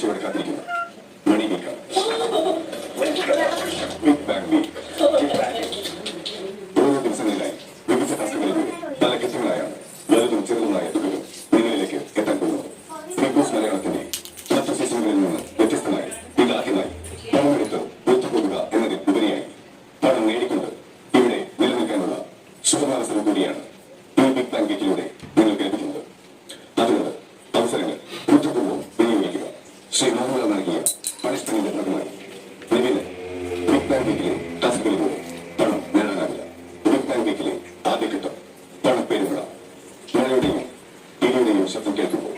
പ്രതീക്ഷയോടെ കാത്തിരിക്കുന്നു. മണി വീക്കാണ്. Big bang week. ഓരോ ദിവസങ്ങളിലായി വിവിധ ടാസ്കുകളിലൂടെ പല ഘട്ടങ്ങളായാണ് വലുതും ചെറുതുമായ തുകകൾ നിങ്ങളിലേക്ക് എത്താൻ പോകുന്നത്. ബിഗ് ബോസ് മലയാളത്തിന്റെ മറ്റു സീസണുകളിൽ നിന്ന് വ്യത്യസ്തമായി ഇതാദ്യമായി പണമെടുത്ത് ഒത്തുപോകുക എന്നതിൽ ഉപരിയായി പണം നേടിക്കൊണ്ട് ഇവിടെ നിലനിൽക്കാനുള്ള ശുഭമാനസരം കൂടിയാണ് ഈ ബിഗ് ബാങ് വീക്കിലൂടെ നിങ്ങൾക്ക് ലഭിക്കുന്നത്. അതുകൊണ്ട് അവസരങ്ങൾ ബുദ്ധിപൂർവ്വം വിനിയോഗിക്കുക. ശ്രീ മോഹൻലാൽ നൽകിയ പണിഷ്മെന്റിന്റെ ഭാഗമായി നിവിന് ബിഗ് ബാങ് വീക്കിലെ ടാസ്കുകളിലൂടെ പണം നേടാനാവില്ല. ബിഗ് ബാങ് വീക്കിലെ ആദ്യഘട്ടം പണപ്പേരുവിട. മഴയുടെയും ഇടിയുടെയും ശബ്ദം കേൾക്കുമ്പോൾ